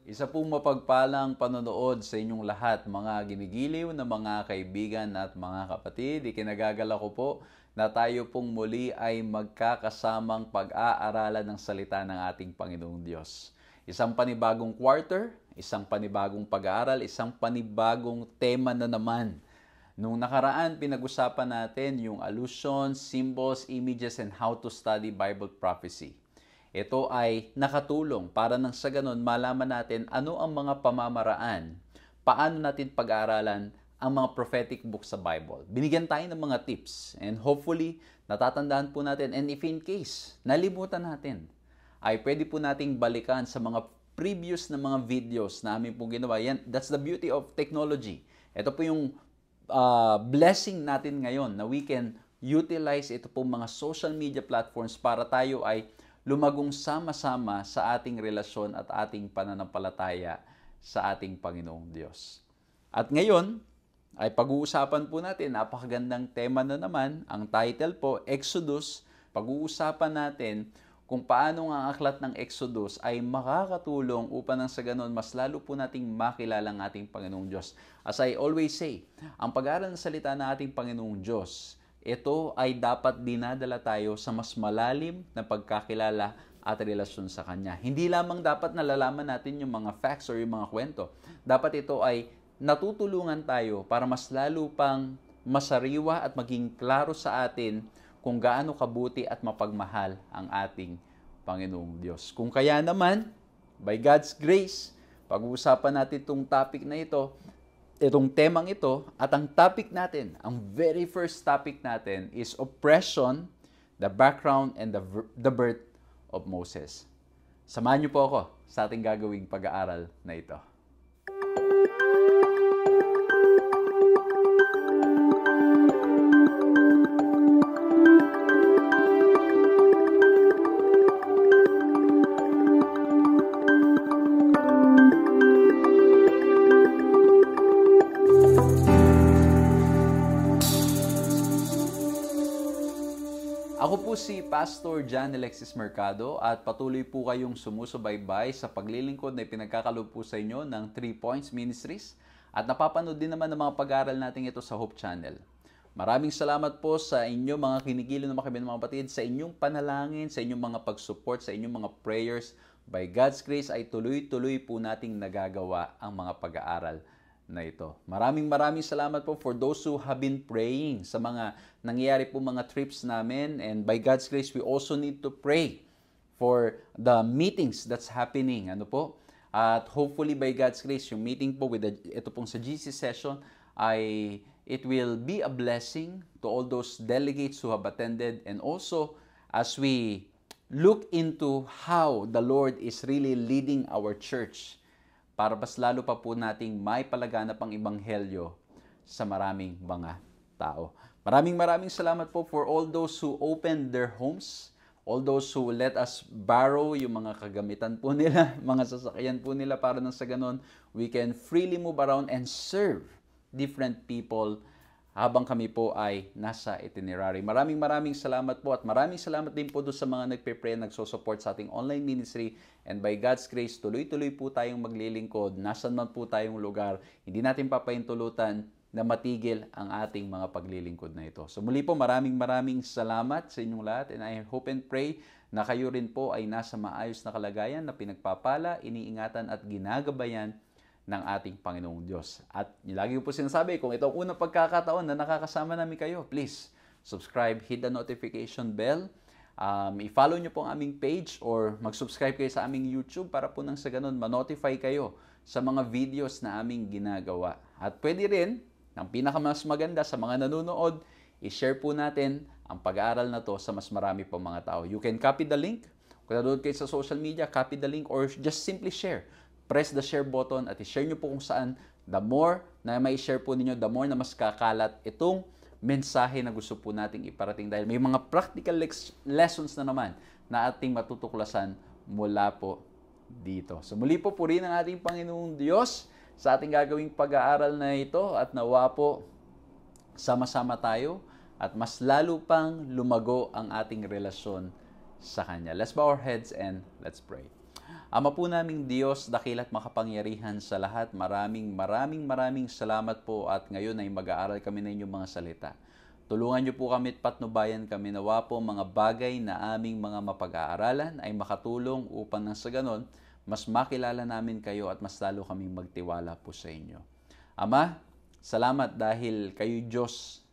Isa pong mapagpalang panonood sa inyong lahat, mga ginigiliw na mga kaibigan at mga kapatid. Ikinagagala ko po na tayo pong muli ay magkakasamang pag-aaralan ng salita ng ating Panginoong Diyos. Isang panibagong quarter, isang panibagong pag-aaral, isang panibagong tema na naman. Nung nakaraan, pinag-usapan natin yung allusions, symbols, images, and how to study Bible prophecy. Ito ay nakatulong para nang sa ganon malaman natin ano ang mga pamamaraan, paano natin pag-aaralan ang mga prophetic books sa Bible. Binigyan tayo ng mga tips and hopefully natatandaan po natin, and if in case nalimutan natin, ay pwede po nating balikan sa mga previous na mga videos na amin pong ginawa. Yan, that's the beauty of technology. Ito po yung blessing natin ngayon na we can utilize ito po mga social media platforms para tayo ay lumagong sama-sama sa ating relasyon at ating pananampalataya sa ating Panginoong Diyos. At ngayon, ay pag-uusapan po natin, napakagandang tema na naman. Ang title po, Exodus. pag-uusapan natin kung paano ang aklat ng Exodus ay makakatulong upang nang sa ganon mas lalo po nating makilala ang ating Panginoong Diyos. As I always say, ang pag-aaral ng salita ng ating Panginoong Diyos, ito ay dapat dinadala tayo sa mas malalim na pagkakilala at relasyon sa Kanya. Hindi lamang dapat nalalaman natin yung mga facts or yung mga kwento. Dapat ito ay natutulungan tayo para mas lalo pang masariwa at maging klaro sa atin kung gaano kabuti at mapagmahal ang ating Panginoong Diyos. Kung kaya naman, by God's grace, pag-uusapan natin itong topic na ito, itong temang ito, at ang topic natin, ang very first topic natin is oppression, the background, and the birth of Moses. Samahan niyo po ako sa ating gagawing pag-aaral na ito. Ako po si Pastor John Alexis Mercado at patuloy po kayong sumusubaybay sa paglilingkod na ipinagkakaloob po sa inyo ng 3 Points Ministries at napapanood din naman ng mga pag-aaral natin ito sa Hope Channel. Maraming salamat po sa inyo mga kinikilo na mga kapatid, sa inyong panalangin, sa inyong mga pag-support, sa inyong mga prayers. By God's grace ay tuloy-tuloy po nating nagagawa ang mga pag-aaral na ito. Maraming salamat po for those who have been praying sa mga nangyayari po mga trips namin, and by God's grace we also need to pray for the meetings that's happening. At hopefully by God's grace yung meeting po with ito pong sa GC session ay it will be a blessing to all those delegates who have attended, and also as we look into how the Lord is really leading our church para mas lalo pa po nating may palaganap ang ebanghelyo sa maraming mga tao. Maraming salamat po for all those who opened their homes, all those who let us borrow yung mga kagamitan po nila, mga sasakyan po nila para nang sa ganon, we can freely move around and serve different people habang kami po ay nasa itinerary. Maraming salamat po, at maraming salamat din po doon sa mga nagpe-pray, nagso-support sa ating online ministry, and by God's grace, tuloy-tuloy po tayong maglilingkod. Nasaan man po tayong lugar, hindi natin papahintulutan na matigil ang ating mga paglilingkod na ito. So muli po, maraming salamat sa inyong lahat, and I hope and pray na kayo rin po ay nasa maayos na kalagayan na pinagpapala, iniingatan at ginagabayan ng ating Panginoong Diyos. At lagi ko po sinasabi, kung ito ang unang pagkakataon na nakakasama namin kayo, please subscribe, hit the notification bell, i-follow nyo po ang aming page or mag-subscribe kayo sa aming YouTube para po nang sa ganun ma-notify kayo sa mga videos na aming ginagawa. At pwede rin, ang pinakamas maganda sa mga nanonood, i-share po natin ang pag-aaral na to sa mas marami pong mga tao. You can copy the link. Kung nanonood kayo sa social media, copy the link or just simply share. Press the share button at i-share nyo po kung saan. The more na may share po ninyo, the more na mas kakalat itong mensahe na gusto po nating iparating, dahil may mga practical lessons na naman na ating matutuklasan mula po dito. So muli po purihin ang ating Panginoong Diyos sa ating gagawing pag-aaral na ito, at nawa po sama-sama tayo at mas lalo pang lumago ang ating relasyon sa Kanya. Let's bow our heads and let's pray. Ama po naming Diyos, dakila't makapangyarihan sa lahat, maraming salamat po, at ngayon ay mag-aaral kami ng inyong mga salita. Tulungan niyo po kami at patnubayan kami, nawa po mga bagay na aming mga mapag-aaralan ay makatulong upang nang sa ganon, mas makilala namin kayo at mas lalo kaming magtiwala po sa inyo. Ama, salamat dahil kayo Diyos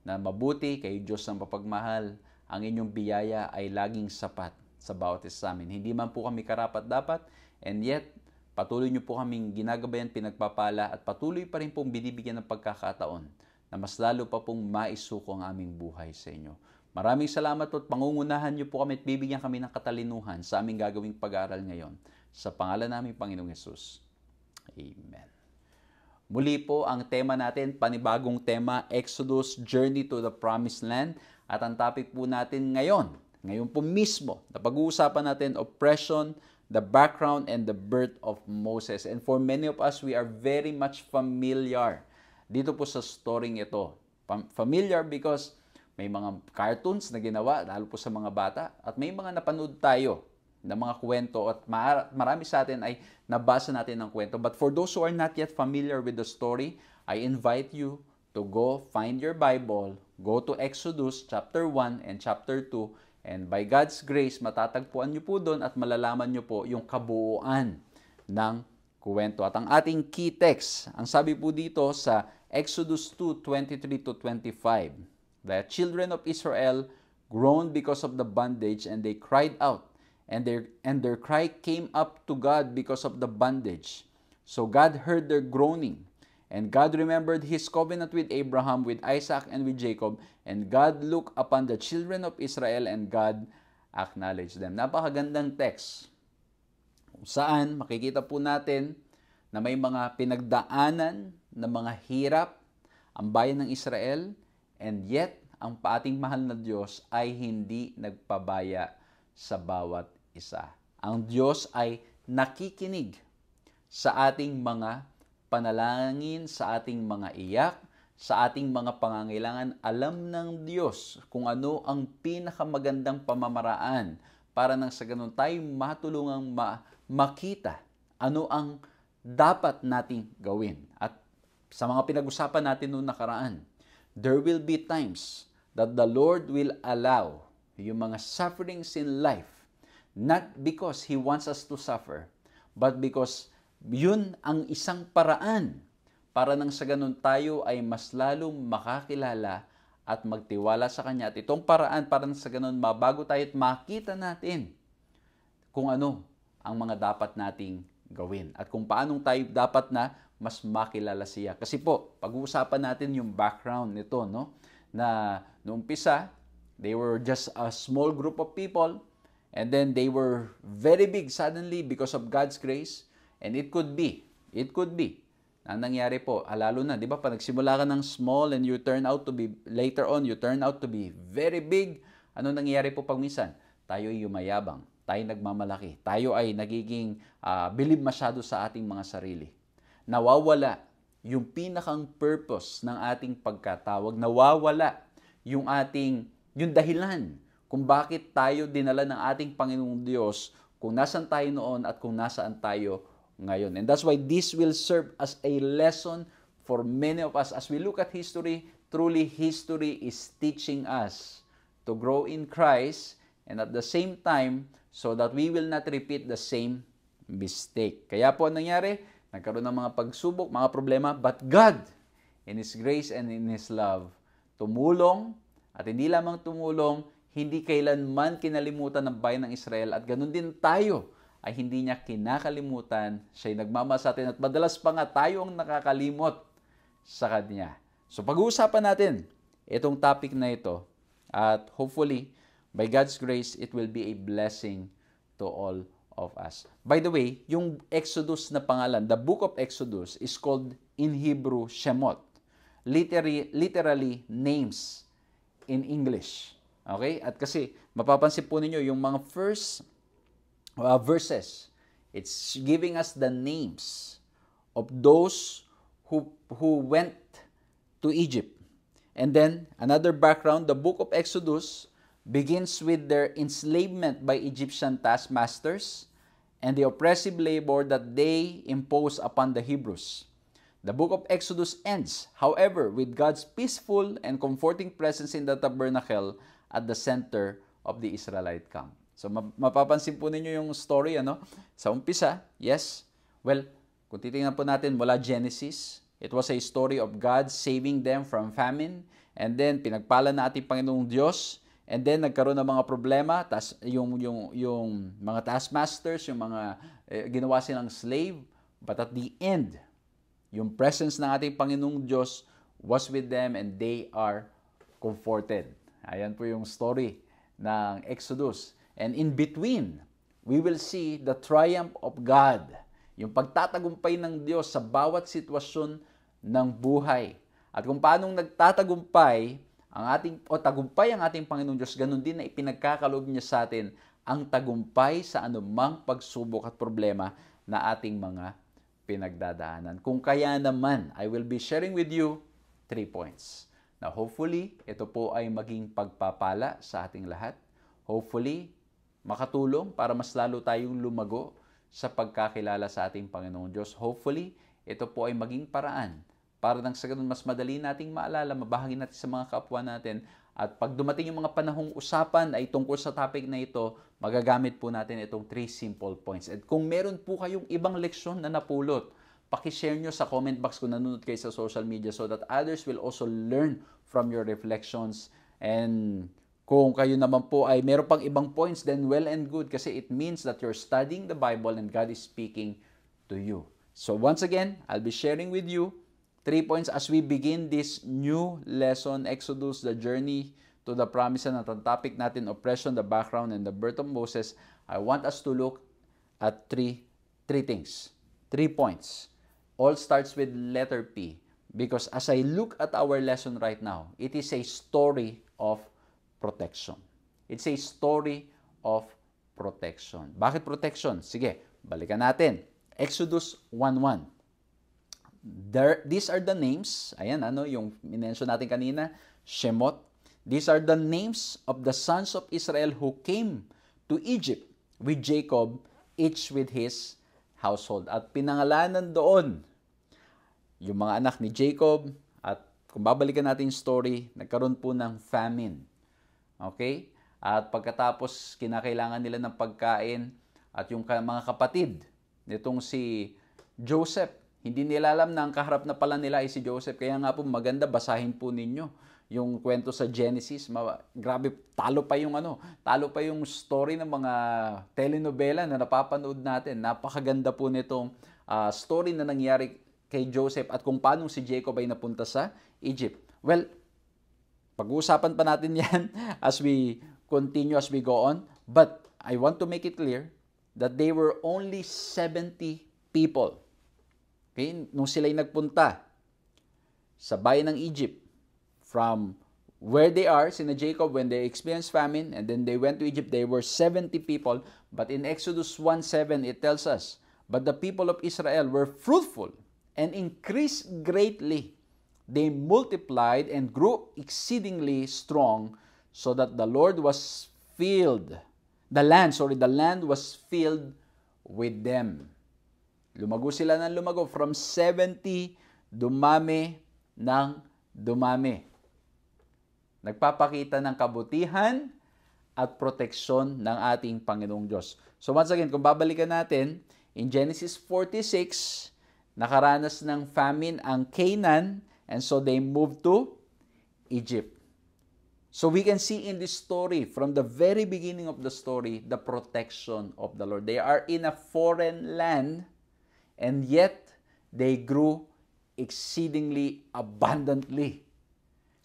na mabuti, kayo Diyos ng mapagmahal, ang inyong biyaya ay laging sapat sa bawat isa sa amin. Hindi man po kami karapat-dapat, and yet, patuloy niyo po kaming ginagabayan, pinagpapala, at patuloy pa rin pong binibigyan ng pagkakataon na mas lalo pa pong maisuko ang aming buhay sa inyo. Maraming salamat at pangungunahan niyo po kami at bibigyan kami ng katalinuhan sa aming gagawing pag-aaral ngayon. Sa pangalan namin, Panginoong Hesus. Amen. Muli po, ang tema natin, panibagong tema, Exodus, Journey to the Promised Land. At ang topic po natin ngayon po mismo, na pag-uusapan natin, oppression, the background, and the birth of Moses. And for many of us, we are very much familiar dito po sa storyng ito. Familiar because may mga cartoons na ginawa, lalo po sa mga bata, at may mga napanood tayo na mga kwento at marami sa atin ay nabasa natin ng kwento. But for those who are not yet familiar with the story, I invite you to go find your Bible, go to Exodus chapter 1 and chapter 2, and by God's grace, matatagpuan nyo po doon at malalaman nyo po yung kabuuan ng kwento. At ang ating key text, ang sabi po dito sa Exodus 2:23 to 25, the children of Israel groaned because of the bondage, and they cried out, and their cry came up to God because of the bondage. So God heard their groaning, and God remembered His covenant with Abraham, with Isaac, and with Jacob, and God looked upon the children of Israel, and God acknowledged them. Napakagandang text, kung saan makikita po natin na may mga pinagdaanan na mga hirap ang bayan ng Israel, and yet ang ating mahal na Diyos ay hindi nagpabaya sa bawat isa. Ang Diyos ay nakikinig sa ating mga panalangin, sa ating mga iyak, sa ating mga pangangailangan. Alam ng Diyos kung ano ang pinakamagandang pamamaraan para nang sa ganun tayo matulungang makita ano ang dapat nating gawin. At sa mga pinag-usapan natin noong nakaraan, there will be times that the Lord will allow yung mga sufferings in life, not because He wants us to suffer, but because yun ang isang paraan para nang sa ganun tayo ay mas lalong makakilala at magtiwala sa Kanya. At itong paraan para nang sa ganun mabago tayo at makita natin kung ano ang mga dapat nating gawin at kung paanong tayo dapat na mas makilala siya. Kasi po, pag-uusapan natin yung background nito, no? Na noong umpisa, they were just a small group of people, and then they were very big suddenly because of God's grace. And it could be, ang nangyari po, lalo na, di ba, pag nagsimula ka ng small and you turn out to be, later on, you turn out to be very big, ano nangyayari po pag minsan? Tayo ay yumayabang, tayo nagmamalaki, tayo ay nagiging believe masyado sa ating mga sarili. Nawawala yung pinakang purpose ng ating pagkatawag, nawawala yung dahilan kung bakit tayo dinala ng ating Panginoong Diyos, kung nasaan tayo noon at kung nasaan tayo ngayon. And that's why this will serve as a lesson for many of us. As we look at history, truly history is teaching us to grow in Christ, and at the same time, so that we will not repeat the same mistake. Kaya po nangyari, nagkaroon ng mga pagsubok, mga problema, but God, in His grace and in His love, tumulong, at hindi lamang tumulong, hindi kailanman kinalimutan ng bayan ng Israel, at ganun din tayo ay hindi niya kinakalimutan. Siya'y nagmamahal sa atin, at madalas pa nga tayo ang nakakalimot sa Kanya. So pag-uusapan natin itong topic na ito, at hopefully, by God's grace, it will be a blessing to all of us. By the way, yung Exodus na pangalan, the book of Exodus is called in Hebrew Shemot. Literally names in English. Okay? At kasi mapapansin po ninyo yung mga first verses, it's giving us the names of those who went to Egypt. And then another background, the book of Exodus begins with their enslavement by Egyptian taskmasters and the oppressive labor that they imposed upon the Hebrews. The book of Exodus ends, however, with God's peaceful and comforting presence in the tabernacle at the center of the Israelite camp. So mapapansin po ninyo yung story, sa umpisa, yes, well, kung titingnan po natin mula Genesis, it was a story of God saving them from famine, and then pinagpala na ating Panginoong Diyos. And then nagkaroon ng mga problema, yung mga taskmasters, yung mga ginawa silang slave, but at the end, yung presence ng ating Panginoong Diyos was with them and they are comforted. Ayan po yung story ng Exodus. And in between, we will see the triumph of God, yung pagtatagumpay ng Diyos sa bawat sitwasyon ng buhay. At kung paanong nagtatagumpay tagumpay ang ating Panginoong Diyos, ganun din na ipinagkakaloob niya sa atin ang tagumpay sa anumang pagsubok at problema na ating mga pinagdadaanan. Kung kaya naman, I will be sharing with you 3 points. Now, hopefully, ito po ay maging pagpapala sa ating lahat. Hopefully, makatulong para mas lalo tayong lumago sa pagkakilala sa ating Panginoong Diyos. Hopefully, ito po ay maging paraan para nang sa ganun mas madali nating maalala, mabahagi natin sa mga kapwa natin. At pag dumating yung mga panahong usapan ay tungkol sa topic na ito, magagamit po natin itong 3 simple points. At kung meron po kayong ibang leksyon na napulot, pakishare nyo sa comment box kung nanonood kayo sa social media so that others will also learn from your reflections. And kung kayo naman po ay meron pang ibang points, then well and good kasi it means that you're studying the Bible and God is speaking to you. So once again, I'll be sharing with you 3 points as we begin this new lesson, Exodus, the journey to the promised land. At ang topic natin, oppression, the background, and the birth of Moses. I want us to look at three things, 3 points. All starts with letter P because as I look at our lesson right now, it is a story of protection. It's a story of protection. Bakit protection? Sige, balikan natin. Exodus 1:1. These are the names. Ayan, yung minention natin kanina, Shemot. These are the names of the sons of Israel who came to Egypt with Jacob, each with his household. At pinangalanan doon yung mga anak ni Jacob. At kung babalikan natin yung story, nagkaroon po ng famine. Okay? At pagkatapos, kinakailangan nila ng pagkain at yung mga kapatid nitong si Joseph, hindi nila alam na ang kaharap na pala nila ay si Joseph. Kaya nga po maganda, basahin po ninyo yung kwento sa Genesis. Grabe, talo pa yung story ng mga telenovela na napapanood natin. Napakaganda po nitong story na nangyari kay Joseph at kung paano si Jacob ay napunta sa Egypt. Well, pag-uusapan pa natin yan as we continue, as we go on. But I want to make it clear that they were only 70 people. Okay? Nung sila'y nagpunta sa bayan ng Egypt, from where they are, sina Jacob, when they experienced famine, and then they went to Egypt, they were 70 people. But in Exodus 1:7, it tells us, but the people of Israel were fruitful and increased greatly. They multiplied and grew exceedingly strong, so that the land was filled with them. Lumago sila ng lumago. From 70, dumami ng dumami. Nagpapakita ng kabutihan at proteksyon ng ating Panginoong Diyos. So once again, kung babalikan natin, in Genesis 46, nakaranas ng famine ang Canaan, and so they moved to Egypt. So we can see in this story, from the very beginning of the story, the protection of the Lord. They are in a foreign land, and yet they grew exceedingly abundantly.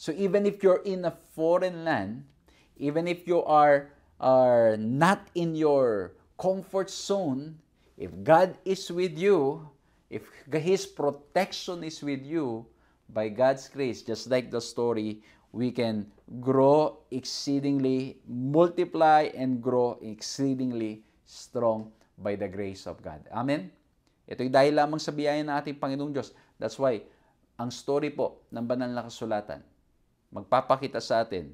So even if you're in a foreign land, even if you are not in your comfort zone, if God is with you, if His protection is with you, by God's grace, just like the story, we can grow exceedingly, multiply, and grow exceedingly strong by the grace of God. Amen? Ito'y dahil lamang sa biyaya ng ating Panginoong Diyos. That's why, ang story po ng banal na kasulatan, magpapakita sa atin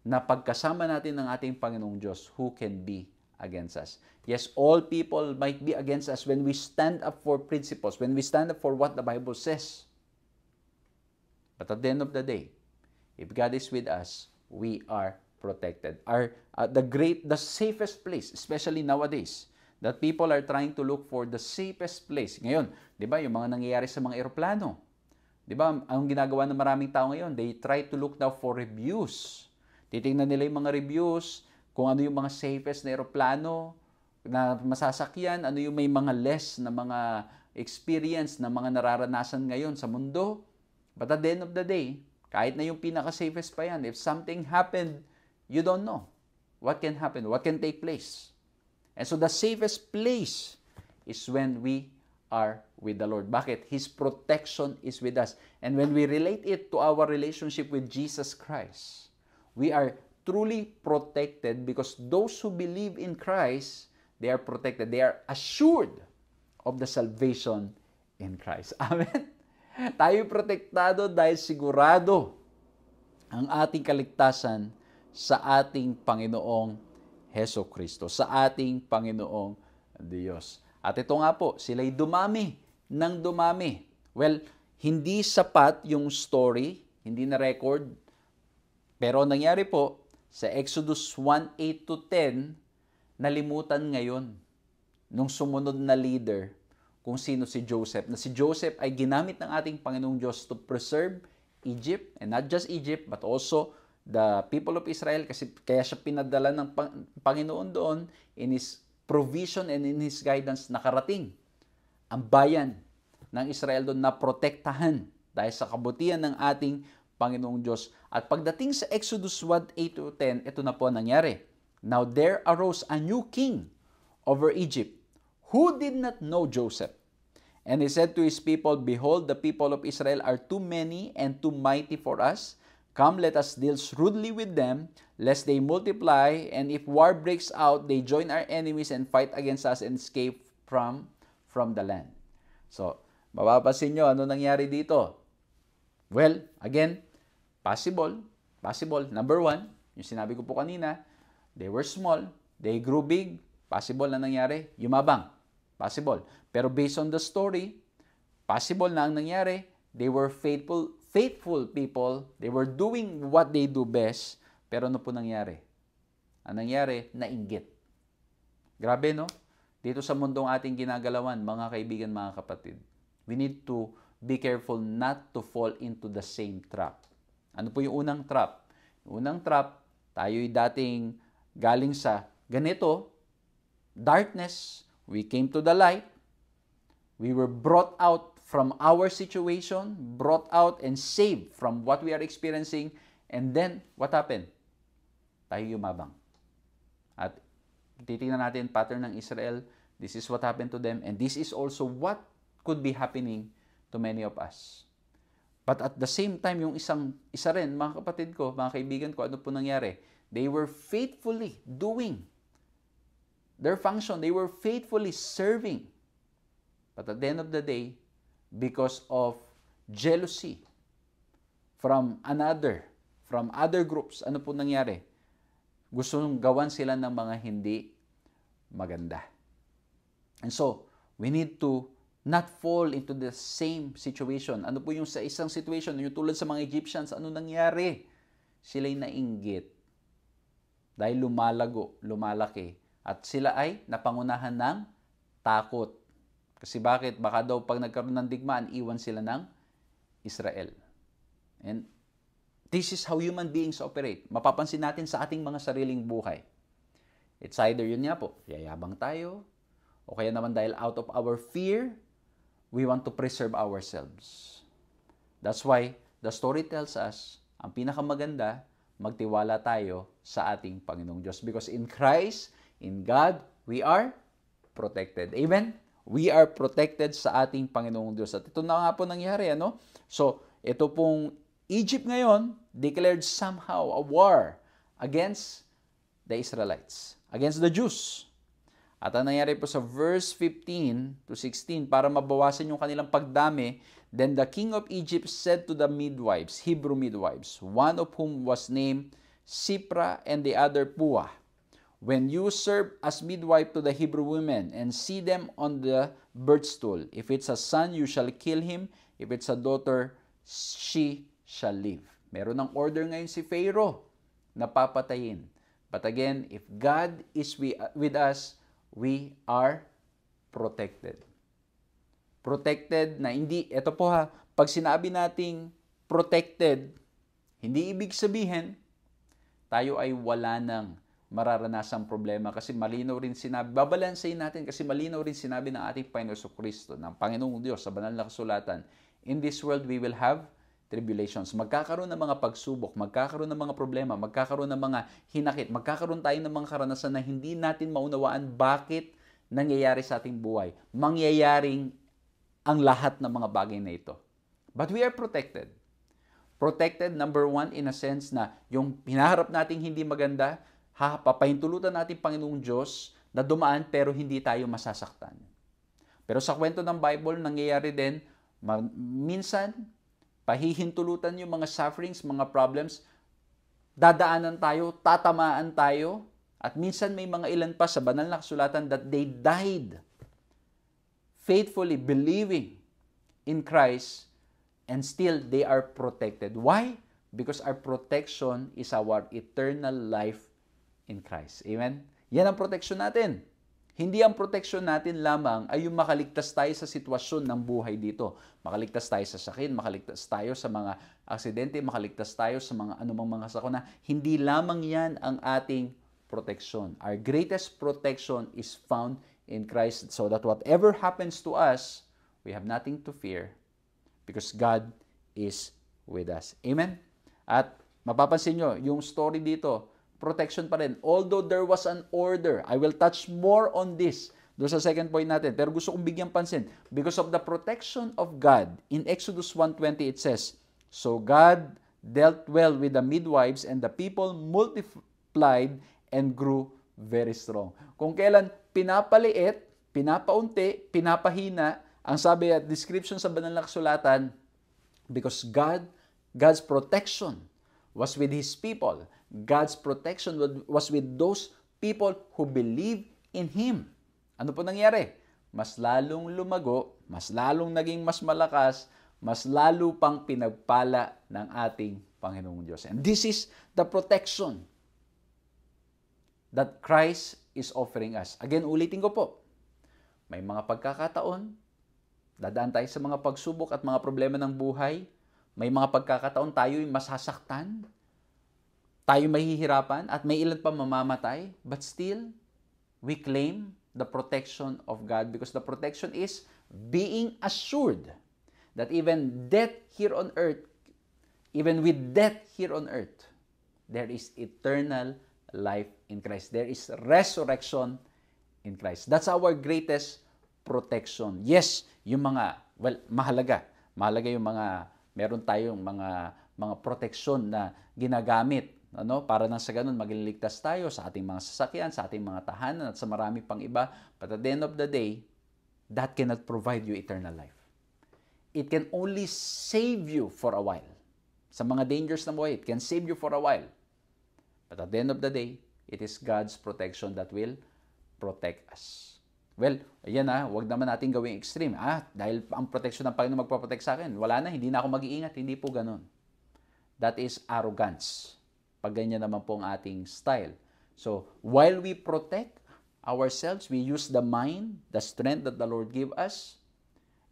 na pagkasama natin ng ating Panginoong Diyos, who can be against us? Yes, all people might be against us when we stand up for principles, when we stand up for what the Bible says. But at the end of the day, if God is with us, we are protected. The safest place, especially nowadays, that people are trying to look for the safest place. Ngayon, di ba, yung mga nangyayari sa mga eroplano, di ba, ang ginagawa ng maraming tao ngayon, they try to look now for reviews. Titingnan nila yung mga reviews, kung ano yung mga safest na eroplano, na masasakyan, ano yung may mga less na mga experience na mga nararanasan ngayon sa mundo. But at the end of the day, kahit na yung pinaka-safest pa yan, if something happened, you don't know what can happen, what can take place. And so the safest place is when we are with the Lord. Bakit? His protection is with us. And when we relate it to our relationship with Jesus Christ, we are truly protected because those who believe in Christ, they are protected. They are assured of the salvation in Christ. Amen? Tayo protektado dahil sigurado ang ating kaligtasan sa ating Panginoong Heso Kristo, sa ating Panginoong Diyos. At ito nga po, sila'y dumami ng dumami. Well, hindi sapat yung story, hindi na record, pero nangyari po, sa Exodus 1:8 to 10, nalimutan ngayon nung sumunod na leader kung sino si Joseph. Na si Joseph ay ginamit ng ating Panginoong Diyos to preserve Egypt, and not just Egypt, but also the people of Israel, kasi kaya siya pinadala ng Panginoon doon in His provision and in His guidance, nakarating ang bayan ng Israel doon na protektahan dahil sa kabutihan ng ating Panginoong Diyos. At pagdating sa Exodus 1:8 to 10, ito na po nangyari. Now there arose a new king over Egypt, who did not know Joseph. And he said to his people, Behold, the people of Israel are too many and too mighty for us. Come, let us deal shrewdly with them, lest they multiply, and if war breaks out, they join our enemies and fight against us and escape from the land. So, mapapansin nyo, ano nangyari dito? Well, again, possible. Number one, yung sinabi ko po kanina, they were small, they grew big. Possible na nangyari, yumabang. Possible. Pero based on the story, possible na ang nangyari, they were faithful people, they were doing what they do best, pero ano po nangyari? Ang nangyari, nainggit. Grabe, no? Dito sa mundong ating ginagalawan, mga kaibigan, mga kapatid, we need to be careful not to fall into the same trap. Ano po yung unang trap? Yung unang trap, tayo'y dating galing sa ganito, darkness, we came to the light, we were brought out from our situation, brought out and saved from what we are experiencing, and then, what happened? Tayo yumabang. At titingnan natin pattern ng Israel, this is what happened to them, and this is also what could be happening to many of us. But at the same time, yung isa rin, mga kapatid ko, mga kaibigan ko, ano po nangyari? They were faithfully doing their function. They were faithfully serving. But at the end of the day, because of jealousy from other groups, ano po nangyari? Gusto nung gawan sila ng mga hindi maganda. And so, we need to not fall into the same situation. Ano po yung sa isang situation, yung tulad sa mga Egyptians, ano nangyari? Sila'y nainggit dahil lumalaki, at sila ay napangunahan ng takot. Kasi bakit? Baka daw pag nagkaroon ng digmaan, iwan sila ng Israel. And this is how human beings operate. Mapapansin natin sa ating mga sariling buhay. It's either yun nga po, yayabang tayo, o kaya naman dahil out of our fear, we want to preserve ourselves. That's why the story tells us, ang pinakamaganda, magtiwala tayo sa ating Panginoong Diyos. Because in Christ, in God, we are protected. Amen? We are protected sa ating Panginoong Diyos. At ito na nga po nangyari, ano? So, ito pong Egypt ngayon declared somehow a war against the Israelites, against the Jews. At ang nangyari po sa verse 15 to 16, para mabawasan yung kanilang pagdami, then the king of Egypt said to the midwives, Hebrew midwives, one of whom was named Sipra and the other Puah, when you serve as midwife to the Hebrew women and see them on the birth stool, if it's a son, you shall kill him. If it's a daughter, she shall live. Meron ng order ngayon si Pharaoh na papatayin. But again, if God is with us, we are protected. Protected na hindi, ito po ha, pag sinabi nating protected, hindi ibig sabihin, tayo ay wala ng mararanasang problema kasi malinaw rin sinabi, babalansayin natin kasi malinaw rin sinabi ng ating Panginoong Kristo, ng Panginoong Diyos sa banal na kasulatan, in this world we will have tribulations. Magkakaroon ng mga pagsubok, magkakaroon ng mga problema, magkakaroon ng mga hinakit, magkakaroon tayo ng mga karanasan na hindi natin maunawaan bakit nangyayari sa ating buhay. Mangyayaring ang lahat ng mga bagay na ito. But we are protected. Protected, number one, in a sense na yung hinaharap nating hindi maganda, papahintulutan natin Panginoong Diyos na dumaan pero hindi tayo masasaktan. Pero sa kwento ng Bible, nangyayari din, minsan, pahihintulutan yung mga sufferings, mga problems, dadaanan tayo, tatamaan tayo, at minsan may mga ilan pa sa banal na kasulatan that they died faithfully believing in Christ and still they are protected. Why? Because our protection is our eternal life in Christ. Amen? Yan ang protection natin. Hindi ang protection natin lamang ay yung makaligtas tayo sa sitwasyon ng buhay dito. Makaligtas tayo sa sakit, makaligtas tayo sa mga aksidente, makaligtas tayo sa mga anumang mga sakuna. Hindi lamang yan ang ating protection. Our greatest protection is found in Christ so that whatever happens to us, we have nothing to fear because God is with us. Amen? At mapapansin nyo, yung story dito, protection pa rin. Although there was an order, I will touch more on this doon sa second point natin. Pero gusto kong bigyan pansin. Because of the protection of God, in Exodus 1:20 it says, "So God dealt well with the midwives and the people multiplied and grew very strong." Kung kailan pinapaliit, pinapaunti, pinapahina, ang sabi at description sa banal na kasulatan, because God's protection was with His people. God's protection was with those people who believe in Him. Ano po nangyari? Mas lalong lumago, mas lalong naging mas malakas, mas lalo pang pinagpala ng ating Panginoong Diyos. And this is the protection that Christ is offering us. Again, ulitin ko po. May mga pagkakataon, dadaan tayo sa mga pagsubok at mga problema ng buhay. May mga pagkakataon tayo'y masasaktan. Tayo mahihirapan at may ilan pa mamamatay, but still, we claim the protection of God because the protection is being assured that even death here on earth, even with death here on earth, there is eternal life in Christ. There is resurrection in Christ. That's our greatest protection. Yes, yung mga, mahalaga. Mahalaga yung mga, meron tayong mga proteksyon na ginagamit para nang sa ganun magliligtas tayo sa ating mga sasakyan, sa ating mga tahanan at sa marami pang iba. But at the end of the day, that cannot provide you eternal life. It can only save you for a while. Sa mga dangers ng buhay, it can save you for a while. But at the end of the day, it is God's protection that will protect us. Well, ayan wag naman natin gawing extreme. Dahil ang protection ng Panginoon magpaprotect sa akin, wala na, hindi na ako mag-iingat. Hindi po ganun. That is arrogance. Pag ganyan naman po ang ating style. So, while we protect ourselves, we use the mind, the strength that the Lord give us,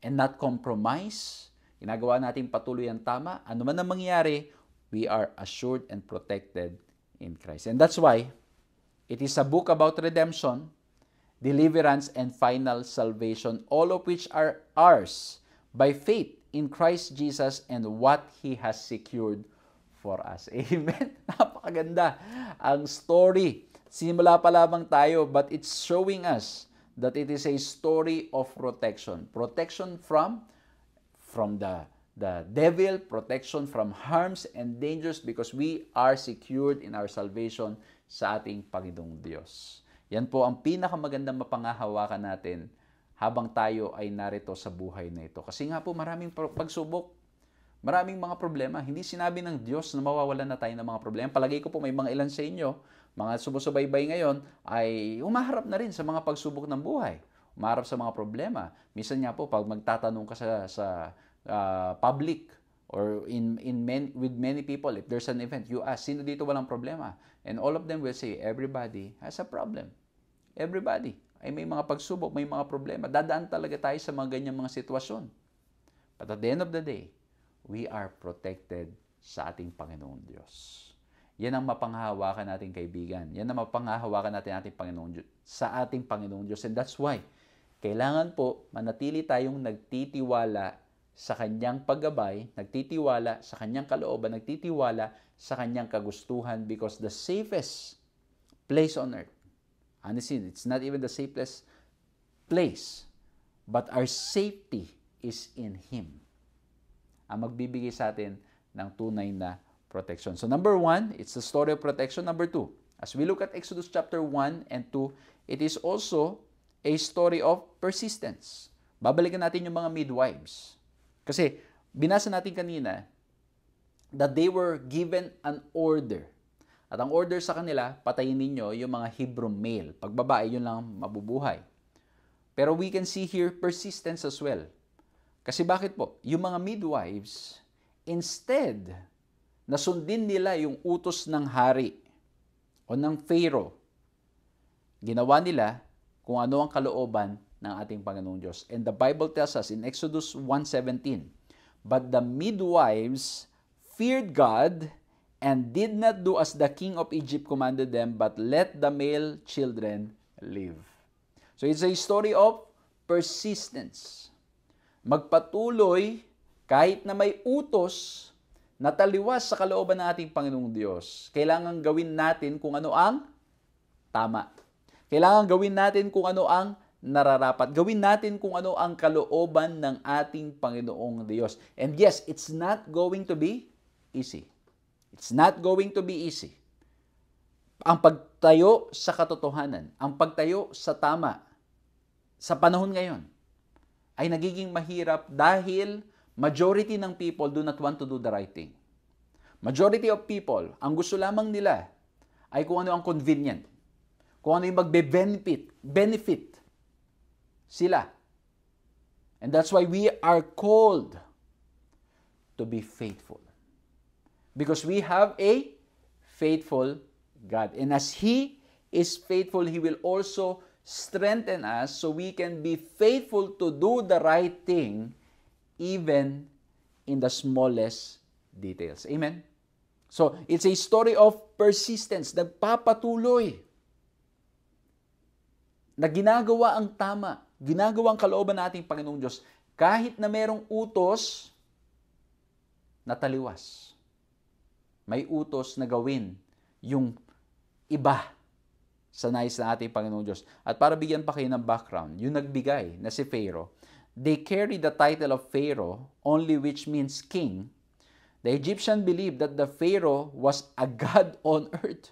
and not compromise. Ginagawa natin patuloy ang tama. Ano man ang mangyari, we are assured and protected in Christ. And that's why, it is a book about redemption, deliverance, and final salvation, all of which are ours by faith in Christ Jesus and what He has secured for us. Amen? Napakaganda ang story. Simula pa lamang tayo, but it's showing us that it is a story of protection. Protection from the devil, protection from harms and dangers because we are secured in our salvation sa ating Panginoong Diyos. Yan po ang pinakamagandang mapangahawakan natin habang tayo ay narito sa buhay na ito. Kasi nga po maraming pagsubok, maraming mga problema. Hindi sinabi ng Diyos na mawawalan na tayo ng mga problema. Palagi ko po may mga ilan sa inyo, mga sumusubaybay ngayon, ay umaharap na rin sa mga pagsubok ng buhay. Umaharap sa mga problema. Minsan nga po, pag magtatanong ka sa public or with many people, if there's an event, you ask, sino dito walang problema? And all of them will say, everybody has a problem. Everybody ay may mga pagsubok, may mga problema. Dadaan talaga tayo sa mga ganyang mga sitwasyon. But at the end of the day, we are protected sa ating Panginoong Diyos. Yan ang mapanghahawakan nating kaibigan. Yan ang mapanghahawakan natin sa ating Panginoong Diyos. And that's why, kailangan po manatili tayong nagtitiwala sa Kanyang paggabay, nagtitiwala sa Kanyang kalooban, nagtitiwala sa Kanyang kagustuhan because the safest place on earth, honestly, it's not even the safest place, but our safety is in Him. Ang magbibigay sa atin ng tunay na protection. So number 1, it's the story of protection. Number 2, as we look at Exodus chapter 1 and 2, it is also a story of persistence. Babalikan natin yung mga midwives. Kasi binasa natin kanina that they were given an order. At ang order sa kanila, patayin ninyo yung mga Hebrew male. Pag babae, yun lang mabubuhay. Pero we can see here persistence as well. Kasi bakit po? Yung mga midwives, instead na sundin nila yung utos ng hari o ng Pharaoh, ginawa nila kung ano ang kalooban ng ating Panginoong Diyos. And the Bible tells us in Exodus 1:17, "But the midwives feared God and did not do as the king of Egypt commanded them, but let the male children live." So it's a story of persistence. Magpatuloy kahit na may utos na taliwas sa kalooban ng ating Panginoong Diyos. Kailangan gawin natin kung ano ang tama. Kailangan gawin natin kung ano ang nararapat. Gawin natin kung ano ang kalooban ng ating Panginoong Diyos. And yes, it's not going to be easy. It's not going to be easy. Ang pagtayo sa katotohanan, ang pagtayo sa tama, sa panahon ngayon, ay nagiging mahirap dahil majority ng people do not want to do the right thing. Majority of people, ang gusto lamang nila ay kung ano ang convenient, kung ano yung benefit sila. And that's why we are called to be faithful. Because we have a faithful God. And as He is faithful, He will also strengthen us so we can be faithful to do the right thing even in the smallest details. Amen? So, it's a story of persistence. Nagpapatuloy na ginagawa ang tama, ginagawa ang kalooban ng ating Panginoong Diyos kahit na merong utos na taliwas. May utos na gawin yung iba sa nais ng ating Panginoong Diyos. At para bigyan pa kayo ng background, yung nagbigay na si Pharaoh, they carry the title of Pharaoh, only which means king. The Egyptian believed that the Pharaoh was a god on earth,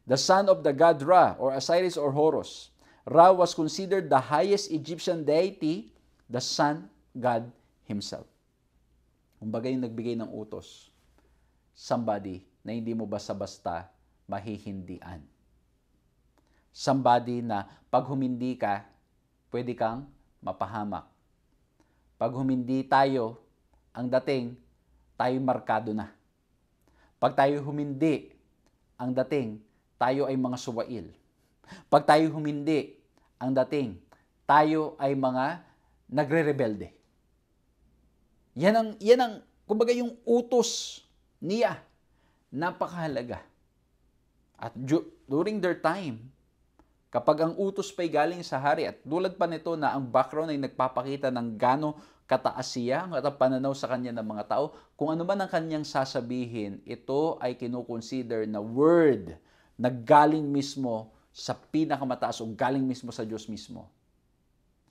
the son of the god Ra, or Osiris or Horus. Ra was considered the highest Egyptian deity, the sun god himself. Kumbaga yung nagbigay ng utos, somebody na hindi mo basta-basta mahihindian. Somebody na pag humindi ka, pwede kang mapahamak. Pag humindi tayo, ang dating, tayo markado na. Pag tayo humindi, ang dating, tayo ay mga suwail. Pag tayo humindi, ang dating, tayo ay mga nagre-rebelde. Yan ang, kumbaga yung utos niya, napakahalaga. At during their time, kapag ang utos pa'y galing sa hari, at tulad pa nito na ang background ay nagpapakita ng gaano kataas siya, at ang pananaw sa kanya ng mga tao, kung ano man ang kanyang sasabihin, ito ay kinukonsider na word na galing mismo sa pinakamataas o galing mismo sa Diyos mismo.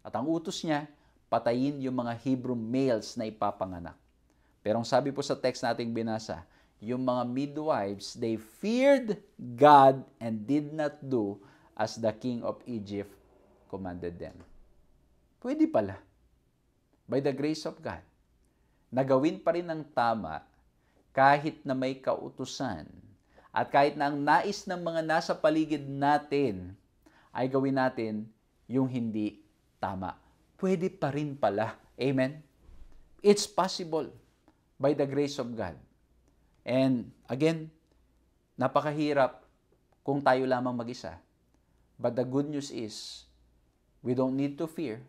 At ang utos niya, patayin yung mga Hebrew males na ipapanganak. Pero ang sabi po sa text nating binasa, yung mga midwives, they feared God and did not do as the king of Egypt commanded them. Pwede pala, by the grace of God, nagawin pa rin ng tama kahit na may kautusan at kahit na ang nais ng mga nasa paligid natin ay gawin natin yung hindi tama. Pwede pa rin pala. Amen? It's possible by the grace of God. And again, napakahirap kung tayo lamang mag-isa. But the good news is, we don't need to fear.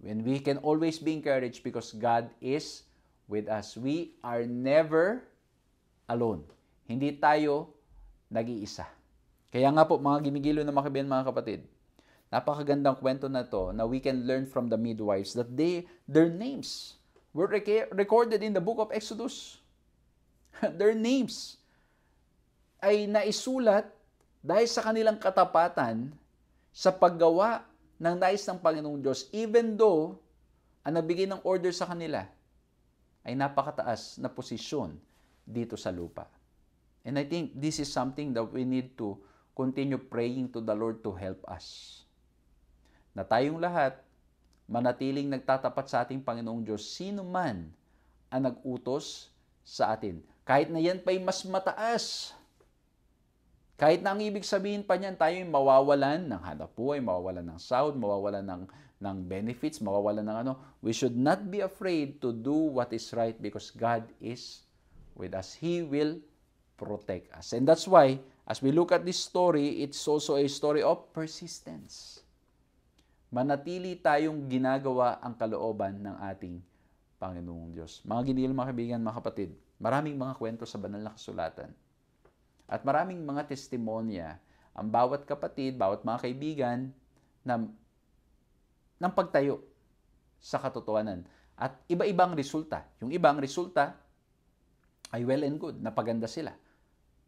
When we can always be encouraged because God is with us. We are never alone. Hindi tayo nag-iisa. Kaya nga po, mga gimigilo na makabiyan, mga kapatid, napakagandang kwento na to na we can learn from the midwives that their names were recorded in the book of Exodus. Their names ay naisulat dahil sa kanilang katapatan sa paggawa ng nais ng Panginoong Diyos, even though ang nagbigay ng order sa kanila ay napakataas na posisyon dito sa lupa. And I think this is something that we need to continue praying to the Lord to help us. Na tayong lahat, manatiling nagtatapat sa ating Panginoong Diyos, sino man ang nag-utos sa atin. Kahit na yan pa'y mas mataas Kahit na ang ibig sabihin pa niyan, tayo mawawalan ng hanap buhay, mawawalan ng sahod, mawawalan ng benefits, mawawalan ng ano, we should not be afraid to do what is right because God is with us. He will protect us. And that's why, as we look at this story, it's also a story of persistence. Manatili tayong ginagawa ang kalooban ng ating Panginoong Diyos. Mga giniling mga kaibigan, mga kapatid, maraming mga kwento sa banal na kasulatan. At maraming mga testimonya ang bawat kapatid, bawat mga kaibigan ng pagtayo sa katotohanan. At iba-ibang resulta. Yung ibang resulta ay well and good, napaganda sila.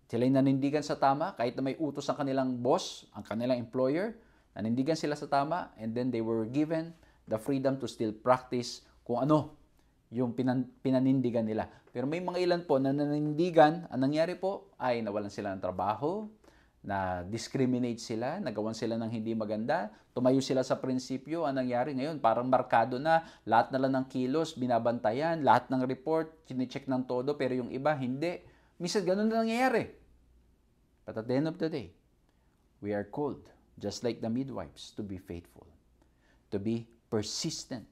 Sila'y nanindigan sa tama kahit na may utos ang kanilang boss, ang kanilang employer, nanindigan sila sa tama and then they were given the freedom to still practice kung ano yung pinanindigan nila. Pero may mga ilan po na nanindigan, ang nangyari po ay nawalan sila ng trabaho, na discriminate sila, nagawan sila ng hindi maganda, tumayo sila sa prinsipyo, ang nangyari ngayon, parang markado na, lahat na lang ng kilos, binabantayan, lahat ng report, chine-check ng todo, pero yung iba, hindi. Minsan, ganun na nangyayari. But at the end of the day, we are called, just like the midwives, to be faithful, to be persistent.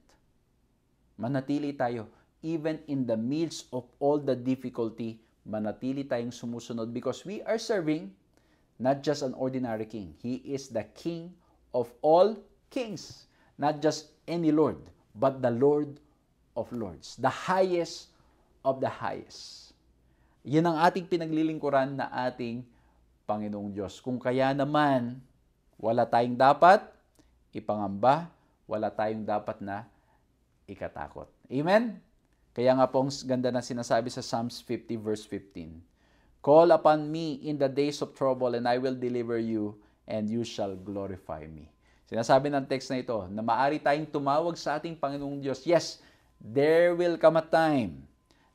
Manatili tayo, even in the midst of all the difficulty, manatili tayong sumusunod because we are serving not just an ordinary king. He is the King of all kings. Not just any Lord, but the Lord of lords. The highest of the highest. Yan ang ating pinaglilingkuran na ating Panginoong Diyos. Kung kaya naman, wala tayong dapat ipangamba, wala tayong dapat na ikatakot. Amen? Kaya nga po ang ganda na sinasabi sa Psalms 50 verse 15. Call upon me in the days of trouble and I will deliver you and you shall glorify me. Sinasabi ng text na ito na maaari tayong tumawag sa ating Panginoong Diyos. Yes, there will come a time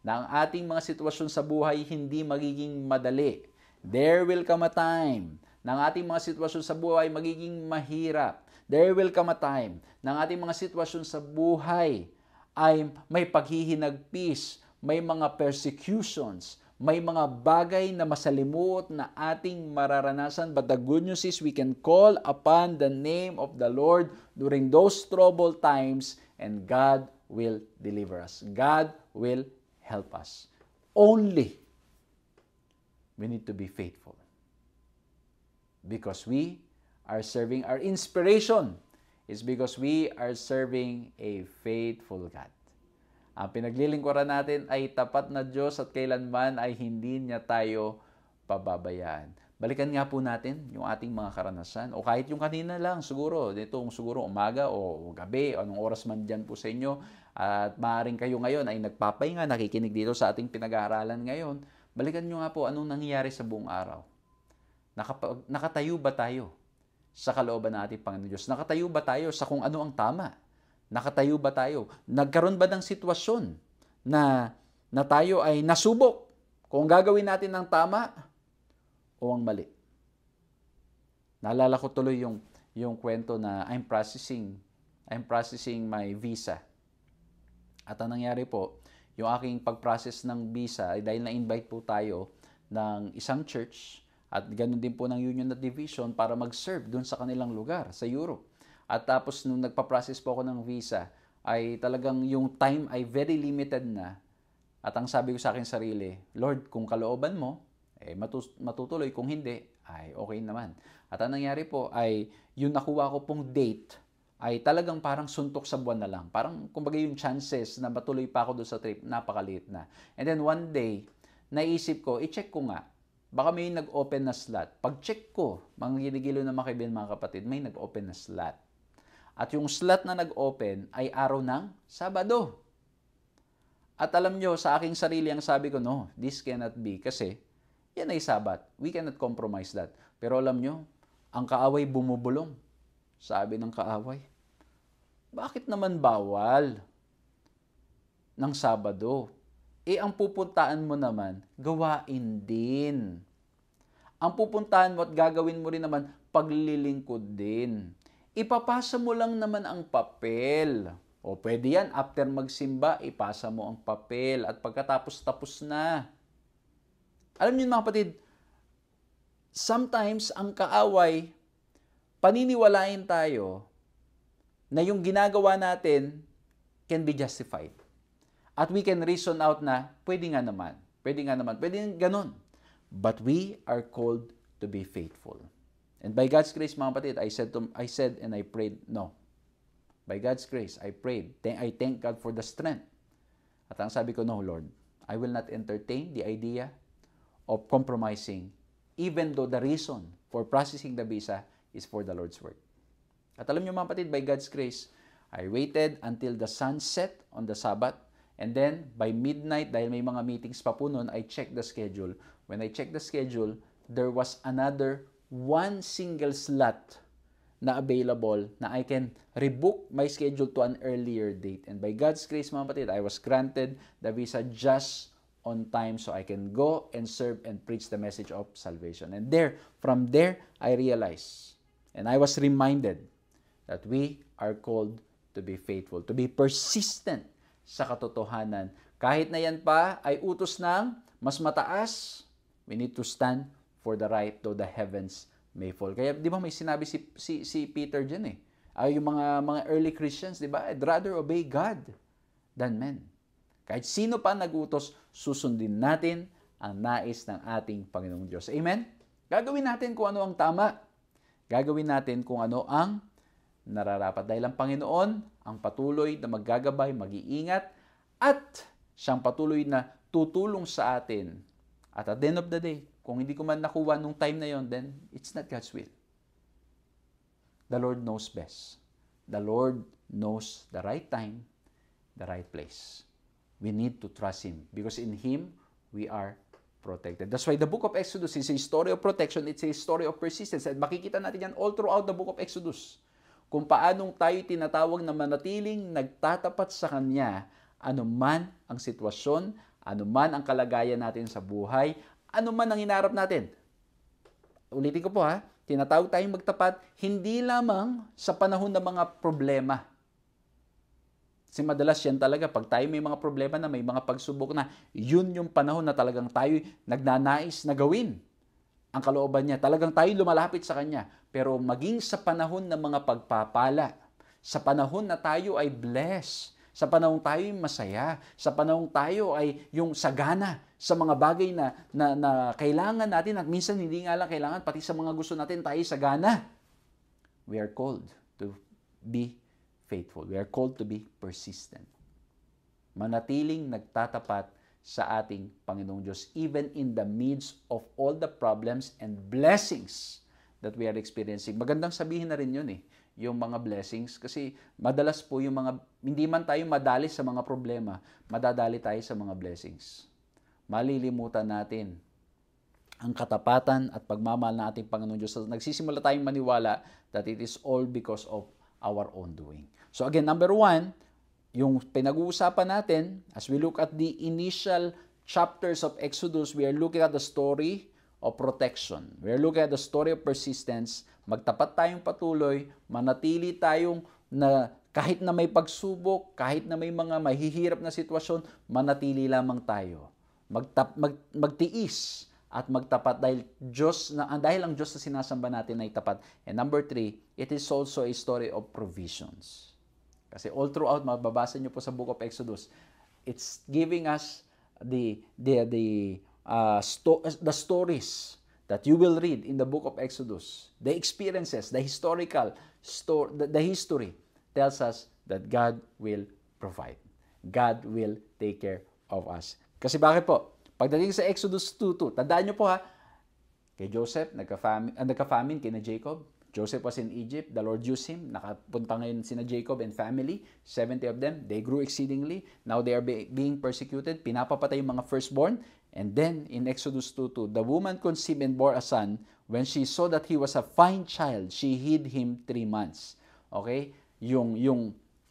na ang ating mga sitwasyon sa buhay hindi magiging madali. There will come a time na ang ating mga sitwasyon sa buhay magiging mahirap. There will come a time na ang ating mga sitwasyon sa buhay ay may paghihinagpis, may mga persecutions, may mga bagay na masalimuot na ating mararanasan. But the good news is we can call upon the name of the Lord during those troubled times and God will deliver us. God will help us. Only we need to be faithful because we are serving our inspiration. Is because we are serving a faithful God. Ang pinaglilingkuran natin ay tapat na Diyos at kailanman ay hindi niya tayo pababayaan. Balikan nga po natin yung ating mga karanasan o kahit yung kanina lang siguro, siguro umaga o gabi o anong oras man dyan po sa inyo at maaaring kayo ngayon ay nagpapahinga, nakikinig dito sa ating pinag-aaralan ngayon. Balikan nyo nga po anong nangyayari sa buong araw. Nakatayo ba tayo sa kalooban ng ating Panginoon Diyos? Nakatayo ba tayo sa kung ano ang tama? Nakatayo ba tayo? Nagkaroon ba ng sitwasyon na tayo ay nasubok kung gagawin natin ng tama o ang mali? Naalala ko tuloy yung kwento na I'm processing my visa. At ang nangyari po, yung aking pag-process ng visa ay dahil na-invite po tayo ng isang church at ganoon din po ng Union at Division para mag-serve doon sa kanilang lugar, sa Europe. At tapos nung nagpa-process po ako ng visa, ay talagang yung time ay very limited na. At ang sabi ko sa akin sarili, Lord, kung kalooban mo, matutuloy. Kung hindi, ay okay naman. At ang nangyari po ay yung nakuha ko pong date ay talagang parang suntok sa buwan na lang. Parang kumbaga yung chances na matuloy pa ako doon sa trip, napakaliit na. And then one day, naisip ko, i-check ko nga. Baka may nag-open na slot. Pag-check ko, mga ginigilo na mga kaibigan, mga kapatid, may nag-open na slot. At yung slot na nag-open ay araw ng Sabado. At alam nyo, sa aking sarili, ang sabi ko, no, this cannot be. Kasi, yan ay Sabat. We cannot compromise that. Pero alam nyo, ang kaaway bumubulong. Sabi ng kaaway, bakit naman bawal ng Sabado? Ang pupuntaan mo naman, gawain din. Ang pupuntahan mo at gagawin mo rin naman, paglilingkod din. Ipapasa mo lang naman ang papel. O pwede yan, after magsimba, ipasa mo ang papel at pagkatapos tapos na. Alam niyo mga kapatid, sometimes ang kaaway, paniniwalain tayo na yung ginagawa natin can be justified. At we can reason out na, pwede nga naman, pwede ganun. But we are called to be faithful. And by God's grace, mga kapatid, I said and I prayed, no. By God's grace, I prayed. I thank God for the strength. At ang sabi ko, no, Lord, I will not entertain the idea of compromising, even though the reason for processing the visa is for the Lord's work. At alam niyo mga kapatid, by God's grace, I waited until the sun set on the Sabbath, and then by midnight, dahil may mga meetings pa po noon, I checked the schedule. When I checked the schedule, there was another one single slot na available na I can rebook my schedule to an earlier date. And by God's grace, mga kapatid, I was granted the visa just on time so I can go and serve and preach the message of salvation. And from there, I realized and I was reminded that we are called to be faithful, to be persistent sa katotohanan. Kahit na yan pa ay utos ng mas mataas, we need to stand for the right though the heavens may fall. Kaya di ba may sinabi si Peter dyan eh. Yung mga early Christians, di ba? I'd rather obey God than men. Kahit sino pa nag-utos, susundin natin ang nais ng ating Panginoong Diyos. Amen? Gagawin natin kung ano ang tama. Gagawin natin kung ano ang nararapat. Dahil ang Panginoon ang patuloy na maggagabay, mag-iingat, at siyang patuloy na tutulong sa atin. At at the end of the day, kung hindi ko man nakuha nung time na yon, then it's not God's will. The Lord knows best. The Lord knows the right time, the right place. We need to trust Him because in Him, we are protected. That's why the book of Exodus is a story of protection. It's a story of persistence. At makikita natin yan all throughout the book of Exodus. Kung paanong tayo tinatawag na manatiling nagtatapat sa Kanya, anuman ang sitwasyon, anuman ang kalagayan natin sa buhay, anuman ang hinarap natin. Ulitin ko po ha, tinatawag tayong magtapat hindi lamang sa panahon ng mga problema. Kasi madalas yan talaga, pag tayo may mga problema na, may mga pagsubok na, yun yung panahon na talagang tayo nagnanais na gawin ang kalooban niya. Talagang tayo lumalapit sa Kanya. Pero maging sa panahon ng mga pagpapala, sa panahon na tayo ay blessed, sa panahon tayo ay masaya, sa panahon tayo ay yung sagana sa mga bagay na kailangan natin at minsan hindi nga lang kailangan, pati sa mga gusto natin tayo sagana. We are called to be faithful. We are called to be persistent. Manatiling nagtatapat sa ating Panginoong Diyos even in the midst of all the problems and blessings that we are experiencing. Magandang sabihin na rin yun eh, yung mga blessings. Kasi madalas po yung mga, hindi man tayo madali sa mga problema, madadali tayo sa mga blessings. Malilimutan natin ang katapatan at pagmamahal ng ating Panginoong Diyos. So, nagsisimula tayong maniwala that it is all because of our own doing. So again, number 1, yung pinag-uusapan natin, as we look at the initial chapters of Exodus, we are looking at the story of protection. We are looking at the story of persistence. Magtapat tayong patuloy, manatili tayong na kahit na may pagsubok, kahit na may mga mahihirap na sitwasyon, manatili lamang tayo. Magtiis at magtapat dahil ang Diyos na sinasamba natin ay tapat. And number 3, it is also a story of provisions. Kasi all throughout, mababasa niyo po sa book of Exodus, it's giving us the stories that you will read in the book of Exodus. The experiences, the historical story, the history tells us that God will provide. God will take care of us. Kasi bakit po? Pagdating sa Exodus 2:2, tandaan niyo po ha, kay Joseph, nagka-famine kina Jacob. Joseph was in Egypt. The Lord used him. Nakapunta ngayon sina Jacob and family. 70 of them. They grew exceedingly. Now they are being persecuted. Pinapapatay yung mga firstborn. And then, in Exodus 2:2, the woman conceived and bore a son. When she saw that he was a fine child, she hid him 3 months. Okay? Yung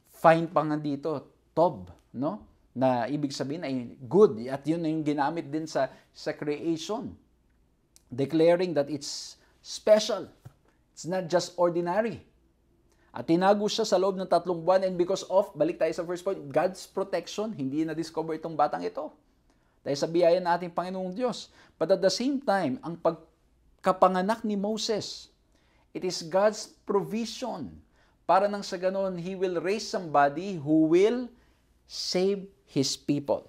fine pa nga dito, tob, no? Na ibig sabihin ay good. At yun na yung ginamit din sa creation. Declaring that it's special. It's not just ordinary. At tinago siya sa loob ng 3 buwan and because of, balik tayo sa first point, God's protection, hindi na-discover itong batang ito. Dahil sa biyaya ng ating Panginoong Diyos. But at the same time, ang kapanganak ni Moses. It is God's provision. Para nang sa ganon, He will raise somebody who will save His people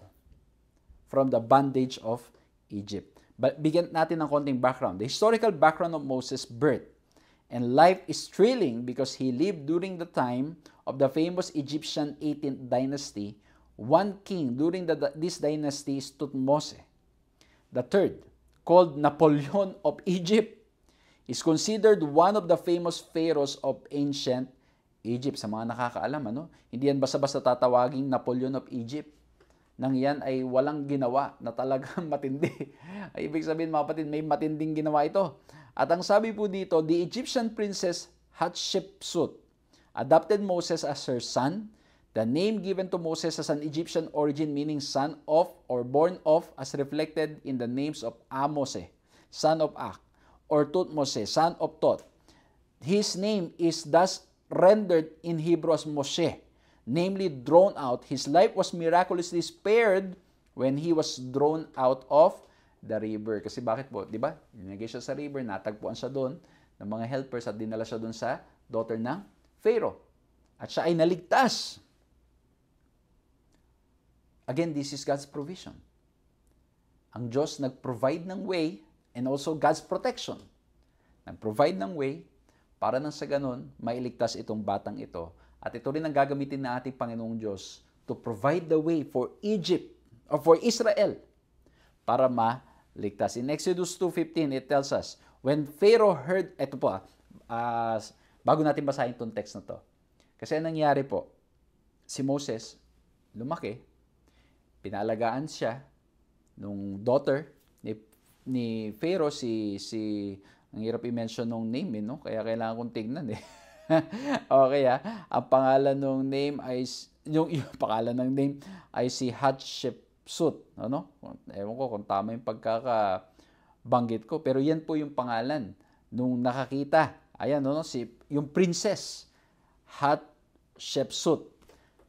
from the bondage of Egypt. But bigyan natin ng konting background. The historical background of Moses' birth and life is thrilling because he lived during the time of the famous Egyptian 18th dynasty. One king during this dynasty is Thutmose. The third, called Napoleon of Egypt, is considered one of the famous pharaohs of ancient Egypt. Sa mga nakakaalam, hindi yan basta-basta tatawaging Napoleon of Egypt. Nang yan ay walang ginawa na talagang matindi. Ay, ibig sabihin mga kapatid, may matinding ginawa ito. At ang sabi po dito, the Egyptian princess Hatshepsut adopted Moses as her son. The name given to Moses has an Egyptian origin meaning son of or born of, as reflected in the names of Amose, son of Ak, or Thutmose, son of Tot. His name is thus rendered in Hebrew as Moshe, namely drawn out. His life was miraculously spared when he was drawn out of the river. Kasi bakit po? Di ba? Dinagay siya sa river, natagpuan siya doon ng mga helpers at dinala siya doon sa daughter ng Pharaoh. At siya ay naligtas. Again, this is God's provision. Ang Diyos nag-provide ng way and also God's protection. Nag-provide ng way para nang sa ganun, mailigtas itong batang ito. At ito rin ang gagamitin na ating Panginoong Diyos to provide the way for Egypt or for Israel para maligtas. In Exodus 2:15, it tells us, when Pharaoh heard, ito po bago natin basahin itong text na to. Kasi nangyari po, si Moses, lumaki, pinalagaan siya nung daughter ni Pharaoh, ang hirap i-mention nung name, kaya kailangan kong tignan Okay, ang pangalan ng name ay yung pangalan ng name ay si Hatshepsut, Ewan ko kung tama yung pagkakabanggit ko, pero yan po yung pangalan nung nakakita. Ayan, yung princess Hatshepsut.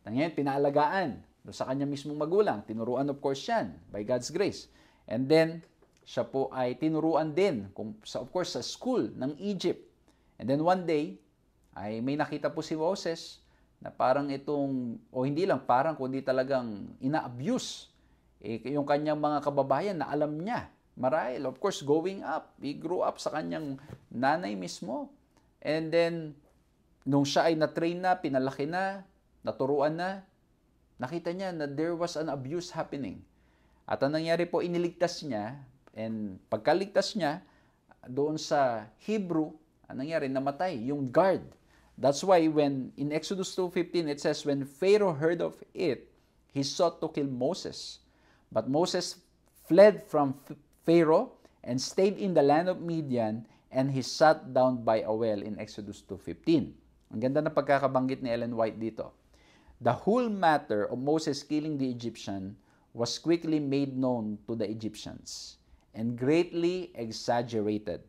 Ngayon, pinaalagaan sa kanya mismong magulang. Tinuruan of course yan by God's grace. And then siya po ay tinuruan din, of course, sa school ng Egypt. And then one day, ay may nakita po si Moses na parang hindi lang parang, kundi talagang ina-abuse. Yung kanyang mga kababayan na alam niya, marahil, of course, going up. He grew up sa kanyang nanay mismo. And then, nung siya ay na-train na, pinalaki na, naturuan na, nakita niya na there was an abuse happening. At ang nangyari po, iniligtas niya. And pagkaligtas niya, doon sa Hebrew, ang nangyari, namatay, yung guard. That's why when in Exodus 2:15, it says, when Pharaoh heard of it, he sought to kill Moses. But Moses fled from Pharaoh and stayed in the land of Midian, and he sat down by a well in Exodus 2:15. Ang ganda na pagkakabanggit ni Ellen White dito. The whole matter of Moses killing the Egyptian was quickly made known to the Egyptians and greatly exaggerated.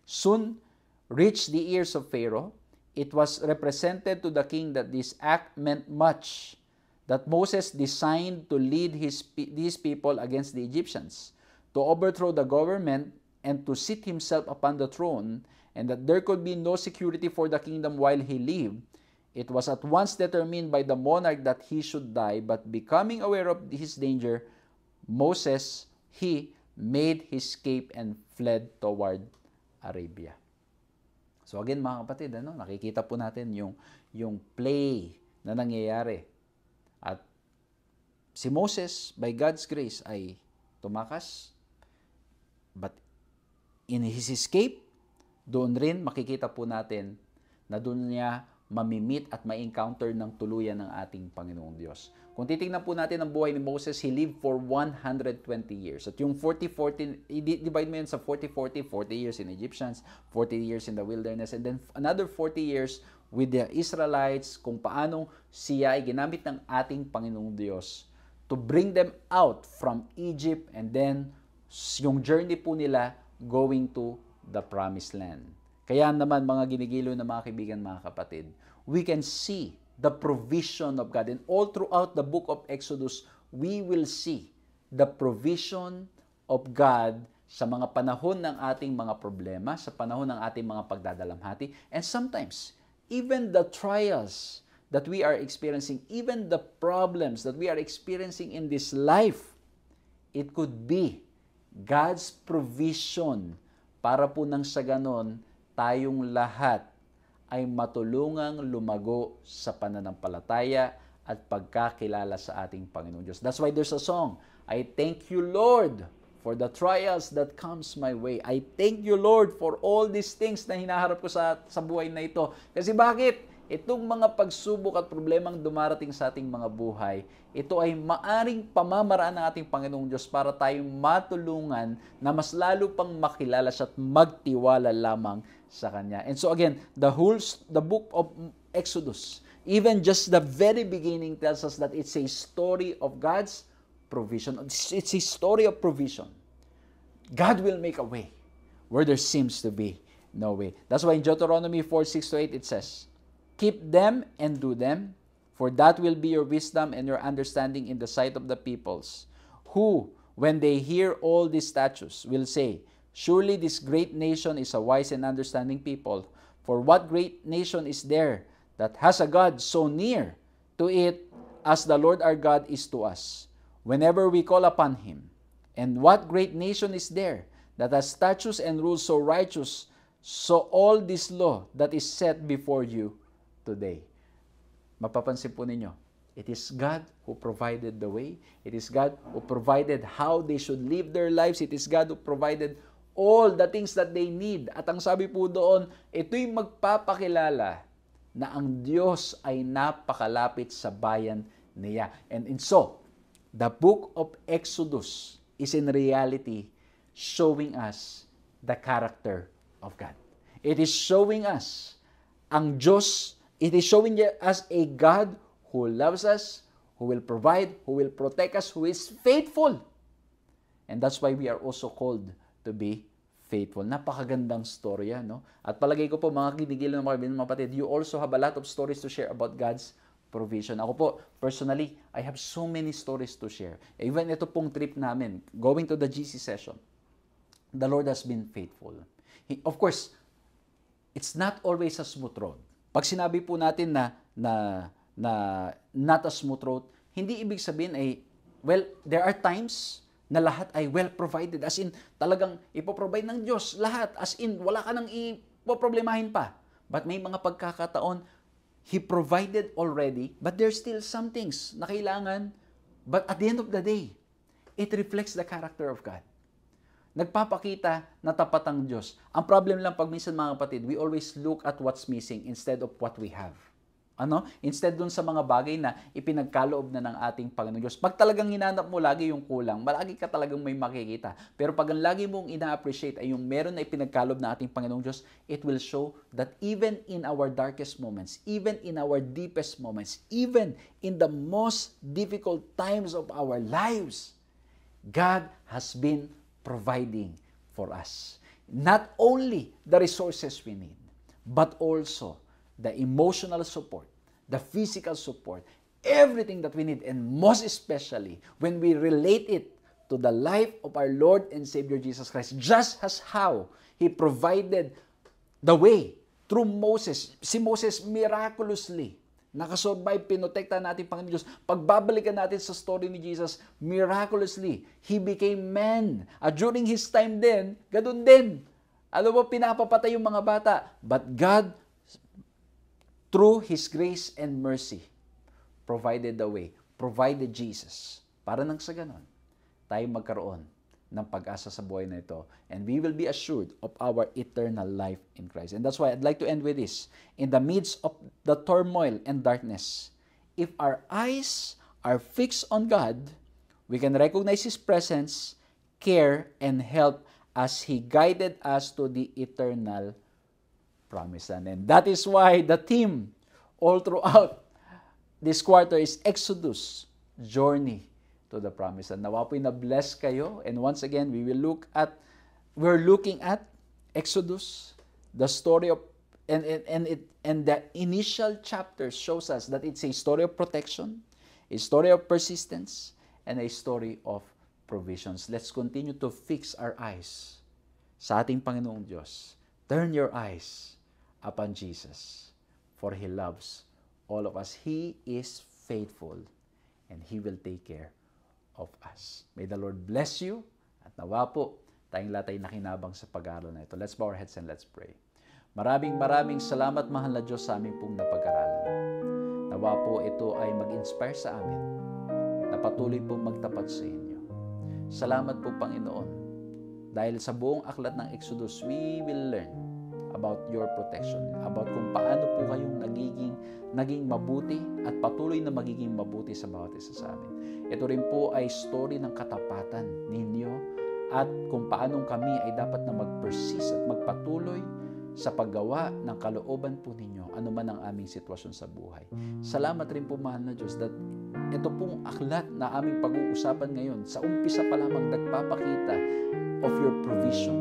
Soon reached the ears of Pharaoh. It was represented to the king that this act meant much, that Moses designed to lead these people against the Egyptians, to overthrow the government and to seat himself upon the throne, and that there could be no security for the kingdom while he lived. It was at once determined by the monarch that he should die, but becoming aware of his danger, Moses, he made his escape and fled toward Arabia. So again mga kapatid, nakikita po natin yung play na nangyayari. At si Moses, by God's grace, ay tumakas. But in his escape, doon rin makikita po natin na doon niya mamimit at ma-encounter ng tuluyan ng ating Panginoong Diyos. Kung titingnan po natin ang buhay ni Moses, he lived for 120 years. At yung 40-40, i-divide mo yun sa 40-40, 40 years in Egyptians, 40 years in the wilderness, and then another 40 years with the Israelites, kung paano siya ay ginamit ng ating Panginoong Diyos to bring them out from Egypt, and then yung journey po nila going to the Promised Land. Kaya naman mga ginigiliw na mga kaibigan, mga kapatid, we can see the provision of God. And all throughout the book of Exodus, we will see the provision of God sa mga panahon ng ating mga problema, sa panahon ng ating mga pagdadalamhati, and sometimes, even the trials that we are experiencing, even the problems that we are experiencing in this life, it could be God's provision para po nang sa ganon, tayong lahat ay matulungang lumago sa pananampalataya at pagkakilala sa ating Panginoong Diyos. That's why there's a song, I thank you, Lord, for the trials that comes my way. I thank you, Lord, for all these things na hinaharap ko sa buhay na ito. Kasi bakit? Itong mga pagsubok at problemang dumarating sa ating mga buhay, ito ay maaring pamamaraan ng ating Panginoong Diyos para tayong matulungan na mas lalo pang makilala siya at magtiwala lamang sa Kanya. And so again, the book of Exodus, even just the very beginning tells us that it's a story of God's provision. It's a story of provision. God will make a way where there seems to be no way. That's why in Deuteronomy 4:6-8 it says, keep them and do them, for that will be your wisdom and your understanding in the sight of the peoples, who, when they hear all these statutes, will say, surely this great nation is a wise and understanding people. For what great nation is there that has a God so near to it as the Lord our God is to us, whenever we call upon Him? And what great nation is there that has statutes and rules so righteous, so all this law that is set before you today? Mapapansin po ninyo, it is God who provided the way. It is God who provided how they should live their lives. It is God who provided all the things that they need. At ang sabi po doon, ito'y magpapakilala na ang Diyos ay napakalapit sa bayan niya. And so, the book of Exodus is in reality showing us the character of God. It is showing us ang Diyos. It is showing us a God who loves us, who will provide, who will protect us, who is faithful. And that's why we are also called to be faithful. Napakagandang storya, no? At palagay ko po, mga kinigil ng mga kapatid, you also have a lot of stories to share about God's provision. Ako po, personally, I have so many stories to share. Even ito pong trip namin, going to the GC session, the Lord has been faithful. Of course, it's not always a smooth road. Pag sinabi po natin na not a smooth road, hindi ibig sabihin ay, well, there are times na lahat ay well provided. As in, talagang ipoprovide ng Diyos lahat. As in, wala ka nang ipoproblemahin pa. But may mga pagkakataon, He provided already, but there's still some things na kailangan. But at the end of the day, it reflects the character of God. Nagpapakita na tapat ang Diyos. Ang problem lang pag minsan mga kapatid, we always look at what's missing instead of what we have. Instead dun sa mga bagay na ipinagkaloob na ng ating Panginoon Diyos. Pag talagang hinanap mo lagi yung kulang, malagi ka talagang may makikita. Pero pag ang lagi mong ina-appreciate ay yung meron na ipinagkaloob na ating Panginoong Diyos, it will show that even in our darkest moments, even in our deepest moments, even in the most difficult times of our lives, God has been providing for us. Not only the resources we need, but also the emotional support, the physical support, everything that we need, and most especially when we relate it to the life of our Lord and Savior Jesus Christ, just as how He provided the way through Moses. Si Moses miraculously nakasurvive, pinotekta natin Panginoon Diyos. Pagbabalikan natin sa story ni Jesus, miraculously, He became man. At during His time din, ganun din. Alam mo, pinapapatay yung mga bata. But God, through His grace and mercy, provided the way, provided Jesus. Para nang sa ganun, tayo magkaroon ng pag-asa sa buhay na ito. And we will be assured of our eternal life in Christ. And that's why I'd like to end with this. In the midst of the turmoil and darkness, if our eyes are fixed on God, we can recognize His presence, care, and help as He guided us to the eternal promised land. And that is why the theme all throughout this quarter is Exodus, Journey to the promised land. Nawa po'y na-bless kayo. And once again, we're looking at Exodus, the story of, and the initial chapter shows us that it's a story of protection, a story of persistence, and a story of provisions. Let's continue to fix our eyes sa ating Panginoong Diyos. Turn your eyes upon Jesus, for He loves all of us. He is faithful, and He will take care of us. May the Lord bless you, at nawa po, tayong lahat ay nakinabang sa pag-aaral na ito. Let's bow our heads and let's pray. Maraming salamat, mahal na Diyos, sa aming pong napag-aralan. Nawa po ito ay mag-inspire sa amin na patuloy pong magtapat sa inyo. Salamat po, Panginoon. Dahil sa buong aklat ng Exodus, we will learn about your protection, about kung paano po kayong naging mabuti at patuloy na magiging mabuti sa bawat isa sa amin. Ito rin po ay story ng katapatan ninyo at kung paano kami ay dapat na mag-persist at magpatuloy sa paggawa ng kalooban po ninyo, anuman ang aming sitwasyon sa buhay. Salamat rin po, mahal na Diyos, that ito pong aklat na aming pag-uusapan ngayon, sa umpisa pa lamang nagpapakita of your provision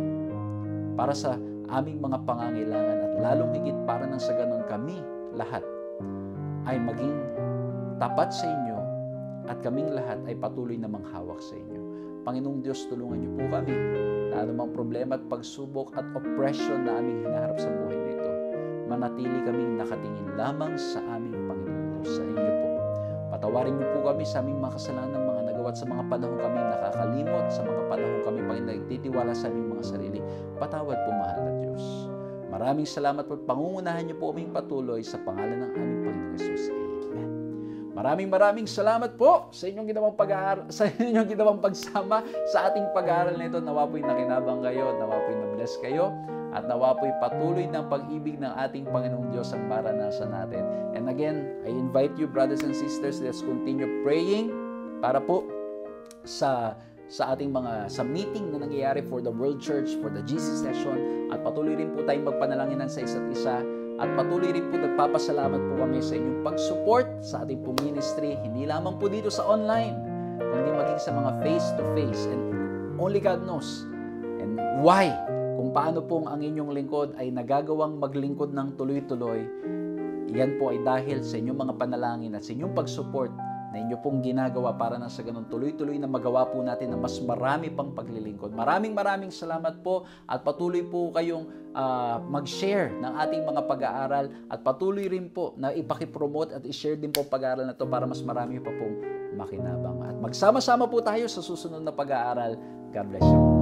para sa aming mga pangangailangan at lalong higit para nang sa ganon kami lahat ay maging tapat sa inyo at kaming lahat ay patuloy na manghawak sa inyo. Panginoong Diyos, tulungan niyo po kami na anumang problema at pagsubok at oppression na aming hinaharap sa buhay na ito, manatili kaming nakatingin lamang sa aming Panginoong Diyos, sa inyo po. Patawarin niyo po kami sa aming mga kasalanan ng mga nagawa at sa mga panahon kami nakakalimot, sa mga panahon kami nagtitiwala sa aming mga sarili. Patawad po, mahal na Diyos. Maraming salamat po at pangungunahan niyo po aming patuloy sa pangalan ng aming Panginoong Hesus. Amen. Maraming salamat po sa inyong ginawang pag-aaral, sa inyong ginawang pagsama sa ating pag-aaral na ito. Nawa po'y nakinabang kayo, nawa po'y na-bless kayo, at nawa po'y patuloy ng pag-ibig ng ating Panginoong Diyos ang maranasan natin. And again, I invite you, brothers and sisters, let's continue praying para po sa ating sa meeting na nangyayari for the World Church, for the GC session, at patuloy rin po tayong magpanalanginan sa isa't isa, at patuloy rin po nagpapasalamat po kami sa inyong pag-support sa ating po ministry, hindi lamang po dito sa online, kundi maging sa mga face-to-face, and only God knows and why, kung paano pong ang inyong lingkod ay nagagawang maglingkod ng tuloy-tuloy. Yan po ay dahil sa inyong mga panalangin at sa inyong pag-support na inyo pong ginagawa para na sa ganun tuloy-tuloy na magawa po natin na mas marami pang paglilingkod. Maraming salamat po, at patuloy po kayong mag-share ng ating mga pag-aaral, at patuloy rin po na ipakipromote at i-share din po pag-aaral na to para mas marami pa pong makinabang. At magsama-sama po tayo sa susunod na pag-aaral. God bless you.